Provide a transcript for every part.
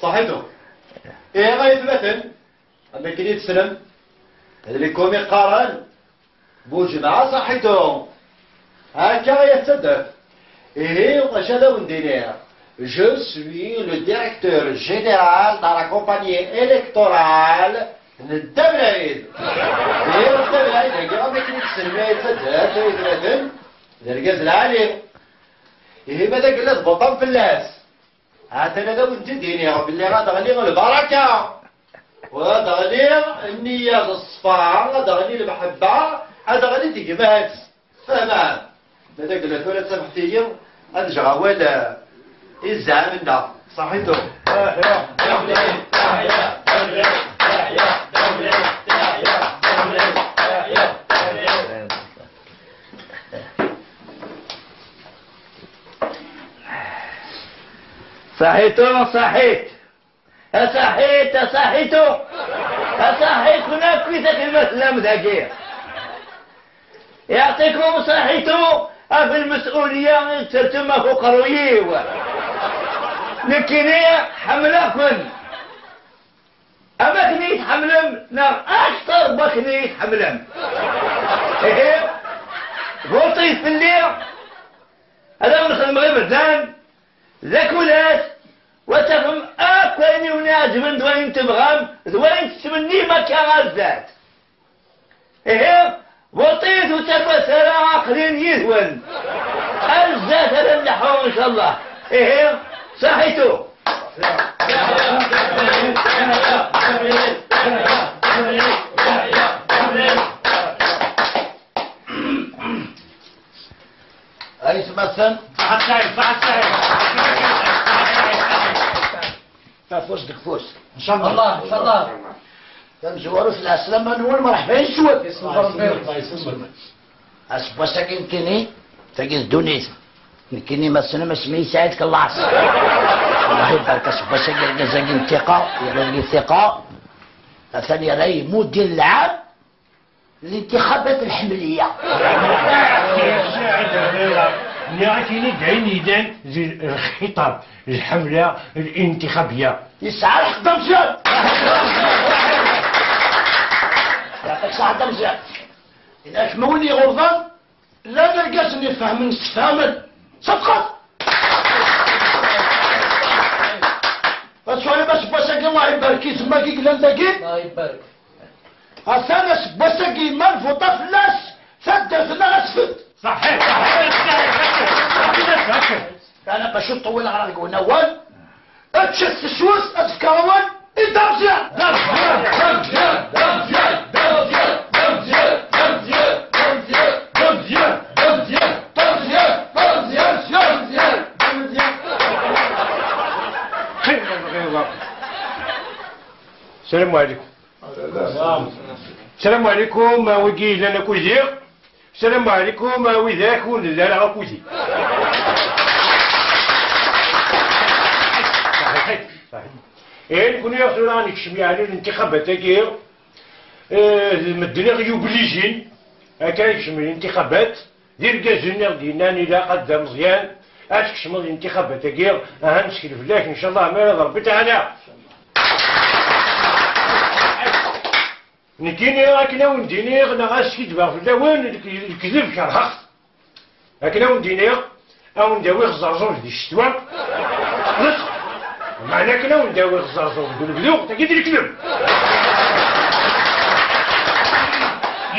صحيتو ايه غيتمثل اما كي يتسلم هذا اللي كومي قارن بو جماعه صحيتو هكا يتصدق ايه واش هذا وندير Je suis le directeur général dans la compagnie électorale de Dablaïd. Et Dablaïd, il y a un mec qui se met à العالي. إيه بدك قلت بطن في الناس. هاتنا لو انت ديني يا رب اللي غادا غني البركة. وغادا غني النية الصفاء، غادا غني المحبة، غادا غني تقبات. فما بدك قلت ولا سمحتي أرجع ولا الزعم منا صحيتو. صحيتو صحيت صحيت صحيتو صحيت هناك في ذاك المسلم ذاكير يعطيكم صحيتو في المسؤولية ترتم فوق رويو لكن حملكم أما كنيت حملم نعم أكثر بكنيت حملم إيه غوطي في الليل هذا من المغرب الزان ذاكولات وتفهم أكواني وناج من دوين تبغم دوين تسمني مكان الذات إيه وطيت وتفسر آخرين يذون الذات هذا النحو إن شاء الله إيه صحيتو أي تمثل فوز فوز ان شاء الله ان شاء الله تمزوروا في الاسلام نقول مرحبا شوف اسبوا ساكن كيني تاكين دونيس كيني مثلا ما سمي يساعدك الله الله يبارك اسبوا ساكن ثقه يلقى ثقه ثاني راي مدير العام الانتخابات الحمليه نعطيني دعيني دان الخطاب الحملة الانتخابية يسعى الحق مزيان يعطيك صحة مزيان إذا كموني غرضان لا نلقاسني فهم نستفهمن صدقت فسؤالي بس بساقي الله يبارك يسمى كي قلن ذاكي الله يبارك أسانس بساقي منفوطة في الناس سدسنا غسفت صحيح انا باش نطول على نوال اتشت السوس اتكون انت مزيان السلام عليكم. السلام عليكم وكي لنا كوزير. السلام عليكم وذاك لا لا كوزي. صحيح صحيح. إيه نكون يا أخي راني كشمي على الانتخابات تاعي المدني يوبليجين هكا يكشمي الانتخابات دير كازونير ديالنا إلا قد مزيان كشمي الانتخابات تاعي نشكل فلاك إن شاء الله ما ربي تعالى. نكيني راكنا ونديني انا غاسكي دبا في اللون الكذب كرهق راكنا ونديني او نداوي الزرزور في الشتوى خلص معنى كنا ونداوي الزرزور بالبدو تاكيد الكذب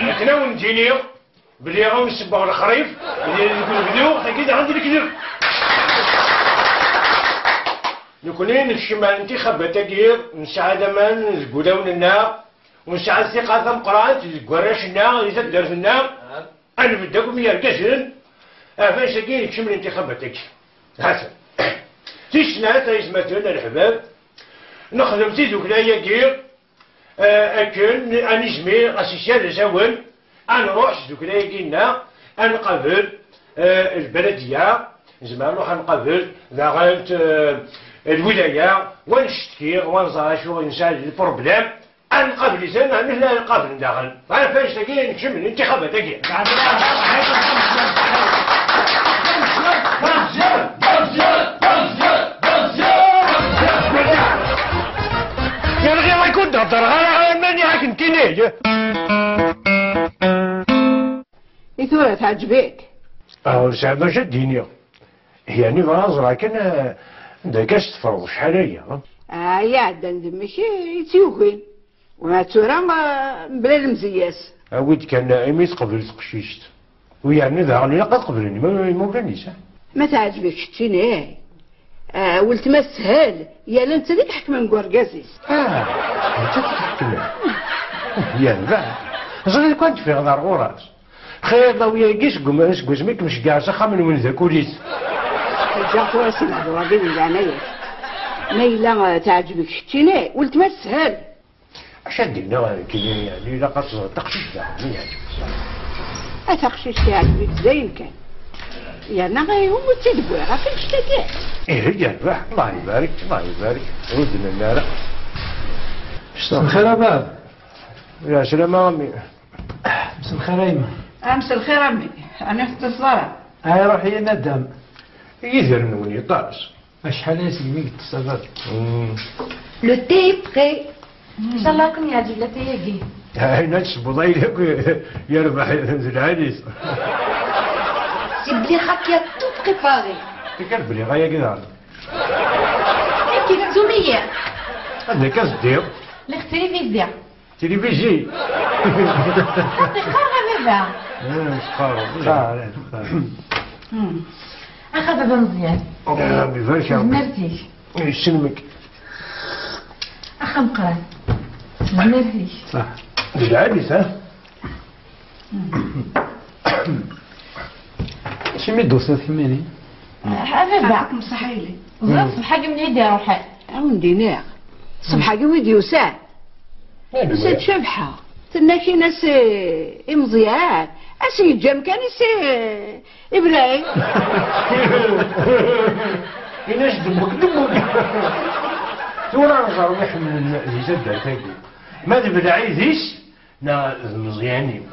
راكنا ونديني بلي غاو نسبوا الخريف بالبدو تاكيد عندي الكذب نكوني نكشم على الانتخابات تاكي نسعى دمان نقولوا لنا ونسعى الثقافة مقران تقراشنا يتدرسنا أنا بدكم يركزن فاش كاين يكشم الانتخابات تاكي هاسا تيشنا تيسمتنا الحباب نخدم تيدوك لايا كير أكن أنجمي غاسيسيال زاول أنروح دوك لايا كينا أنقابل البلدية زعما نروح نقابل ذاغنت الولاية ونشتكي ونزار شو نسال البروبليم نقابل إنسان عندنا لا نقابل داخل أنا فاش تاكي نكشم الانتخابات تاكي ياك. ثورة تعجبك؟ زعما شديني يعني بغا نزرع كان داكاش تفرض شحال هي. يا عدا ماشي تيوكين وما تورا بلا المزياس. عاود كان نائم يتقبل تقشيشت ويعني ذا غني قد قبلني ما ولانيش. ما تعجبكش تشيني ولت ما سهل يا انت اللي تحكم من كوركازيس. انت تحكم يا لا زغير كنت في غدار غراس خير ما وياكيش قوزميك مش كاع سخا من ذا كوليس. جات راسي الهضره ديال العناية ما تعجبكش تشيني ولت ما سهل. اش دينا كي يعني لا قصر تقشيش ذا ما يعجبك. أتخشيش تعجبك زين كان يعني غير هم تدبوا غافل اشتكى. ايه يا ربح الله يبارك الله يبارك ردنا النار. مساء الخير يا باب. يا سلام امي. مساء الخير ايمن. امس الخير امي انا في الصلاة. هاي روحي ندم. يدير نوني طاس. شحال يسلميك تستفاد. لو تي بري. ان شاء الله راكم يعجب لا تياكي. هاي ناس بضيلك يربح العريس. سي بلي خاك يا تو بريباري. تكلم بلي غاية كذا. كيف زومية. هذا كاس دير. التلفزيون. تلفزيون. خاطي خارة بابا. خارة. اخا بابا مزيان. بفرشة. ميرسي. يسلمك. اخا مقران. ميرسي. صح. العريس ها. شي مي دوسة ثمانين. بابا. مصحيلي. صبحا من يدي روحي. عندي ناغ صبحا ويدي وساع. سيد شبحة تناشي ناس مزيان اسي جام كان سي ابراهيم. يناش دمك ثورة نصار نحمل الزيزات دارتاكي ماذا بدا عايزيش نا مزيانين.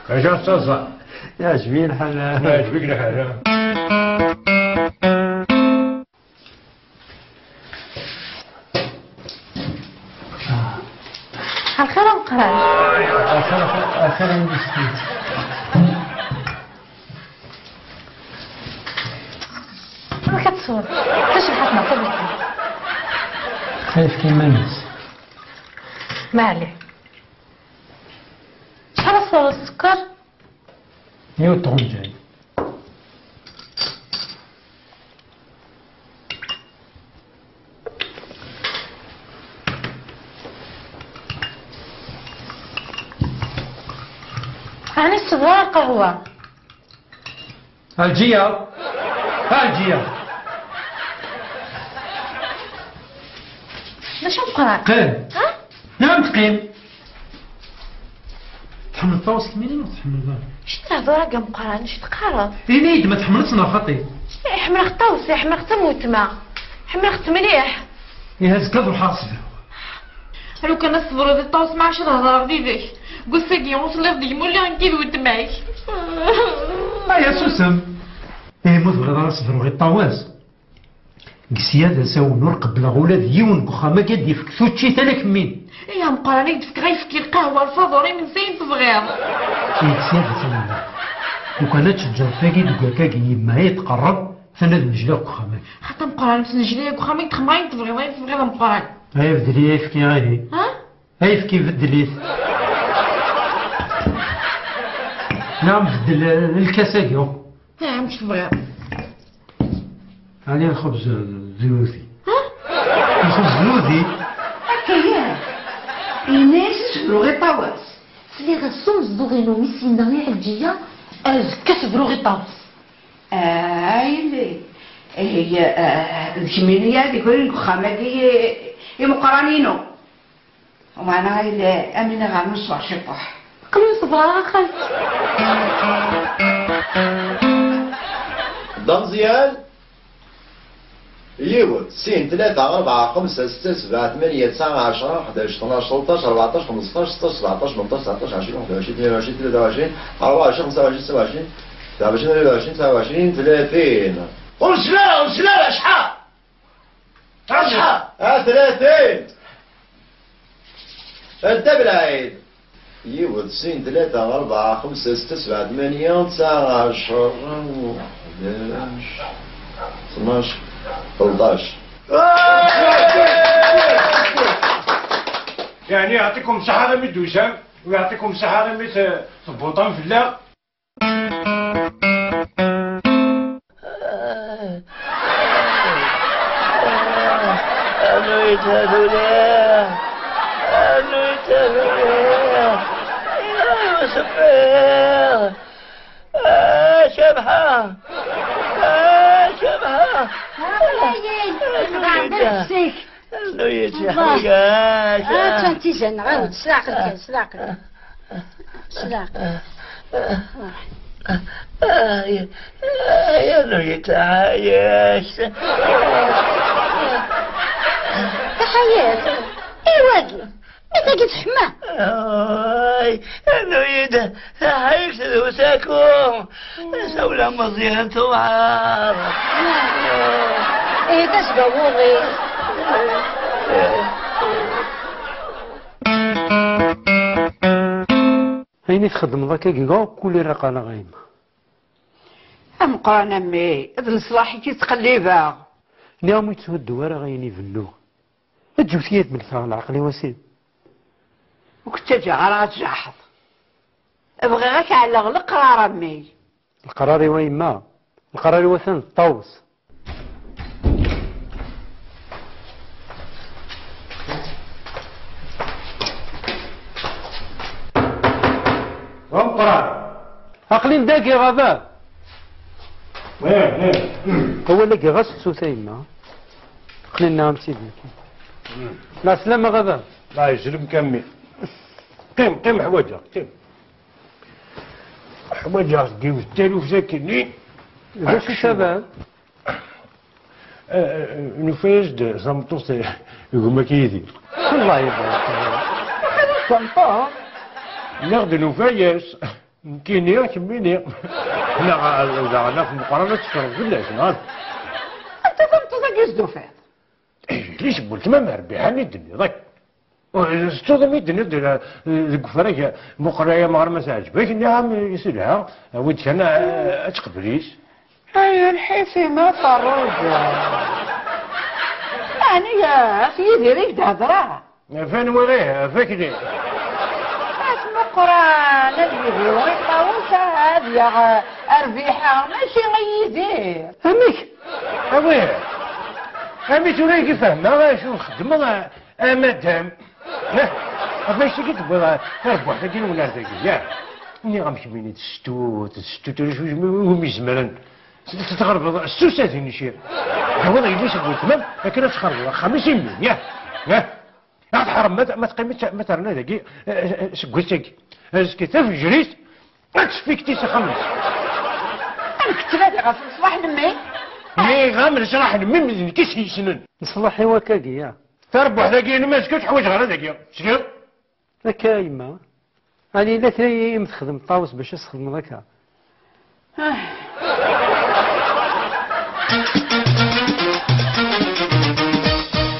اجا تصا يعجبني الحال. يعجبك الحال. الخير مقران. اخيرا نسيت. ما كتصور كاش بحثنا طبعا. خايف كيما الناس. ما عليه. شحال صار السكر؟ يوطون جاي. أنا استغرار قهوة. الجيا. الجيا. باش مقران؟ قيم. ها؟ نعم تقيم. تحمل الطاوس الميني ما تحمل. شنو تهضر كاع مقران شي تقارب؟ نيد ما تحملتش خطي. حمر خطاوسي حمر خت موتما حمر خت مليح. يهز كذا حاصل. لو كان نصبروا ذي الطاوس ما عادش نهضر غديدك قلت ساكي وصل في مولي نكيد وتماك. يا سوسم. موت غير نصبر غير الطواز. قسيادة ساو نور قبل غولاد يون بخا ما قد يفك تشي تلك مين. يا مقارنة يدفك غيفكي القهوة الفضوري من سين صغير. قسيادة ساو لو كانت تشجر فاقي دوكا كاكي يما يتقرب ثنا نجلاك خامك. حتى مقارنة نجليك وخامك تخمرين تبغي مقارنة. هاي بدلي يفكي غادي. ها؟ هاي يفكي بدليت. نعم بدل الكاساكيو. نعم تبغي. علي الخبز زلوزي. ها؟ الخبز زلوزي. هكايا الناس غير طواس. سلي غسون زدوغينو ميسينا الجية كاس بروغي طاوس. اللي هي الجميلية اللي يقولون خامة دي مقرانينو ومعنا هاي أمينة غير نصوح شطح. قلوا صبرا خالتي. دمزيان يود سين 3 4 5 6 7 8 9 10 11 12 13 14 15 16 17 18 19 20 21 22 23 24 25 26 27 28 29 30. قول سلا شحال شحال؟ 30. انت بالعيد. يود 2 3 4 5 6 7 8 9 10 11 12 13. يعني يعطيكم الصحة غير ميت وسام ويعطيكم الصحة غير ميت تبوطان في الله. أنو يتهدوني أنو يتهدوني يا سفير شبحة شبحة أنو يتهدوني انت زين عاود سلاقك سلاقك سلاقك يا نويت عايش تحيات ايوا انت قد حما نويت عايش وساكم سولا مزيان توعر ايه تسببوغي هيني تخدم ذاك كيكا كل رقالة غايمة. ام قرانا مي هاد الصلاحي كيتقلبها اليوم يتهدوا راه غايني فنو. الجوثيات بالفعل العقلي وسيم. وكنت جا راه تجحظ ابغي غير على القرار امي. القرار ويما القرار وثان الطوس. قرار عقلين داكي غابا. ايه هو اللي غاس سوثيما. قلنا نعم سيدي. لا سلامة غابا. لا يسلم كمي. قيم حواجك قيم حواجك كيف التالوف ساكنين. واش السبب؟ نفاس د زمطوس يقول ما كيدير. الله يبارك. صنطا ناخذ نفايس يمكن ياك مني انا في المقارنه تشرب بالله شنو هذا. انت كنت تقصدو فيه ليش قلت ما مربح هني الدنيا ضيق استوضم الدنيا الكفريه مقريه ما ما تعجبك نعم يسلها ودك انا اتقبليش. هيا الحيفي ما فروجة يعني يا سيدي ريك تهضرها فين وريه فاكري اسمو قران اللي هو يطاوش هذه اربيحه ماشي غيدير هميك اويه همي تولي فاهمه شو نخدم مادام فاش كتبغي تربح داك ولا داك ياك ملي غنمشي بين الستوت ولا شويه هم يزمرن تتغرب السوسات نشير هو ليش قلت تمام لكن تخرب 50 مليون ياك راح تحرم ما تقيمش ما ترنا داكي قلت لك كتاف جريت ما تشفيك تيسخمس انا كنت غادي غا في الصباح لمي مي غامر شرح لمي من كيس يسنن نصلحي وكاكي يا تربح داكي انا ما سكتش حوايج غير داكي شكون لك يما راني لا تري تخدم طاوس باش تخدم ذاك.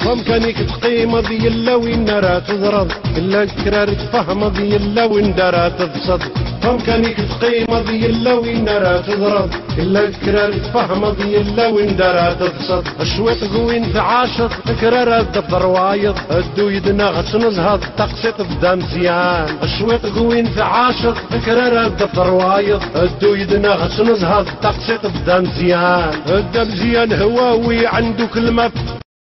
ممكنك تقيم ضي الا وين راه تضرب الا كرار تفهم ضي الا وين راه تبسط ممكنك تقيم ضي الا وين راه تضرب الا كرار تفهم ضي الا وين راه تبسط الشويط قوين في عاشق كرار الدبر وايض الدو يدنا غتنزهض تقسيط بدا مزيان الشويط قوين في عاشق كرار الدبر وايض الدو يدنا غتنزهض تقسيط بدا مزيان الدا مزيان هواوي عنده كلمه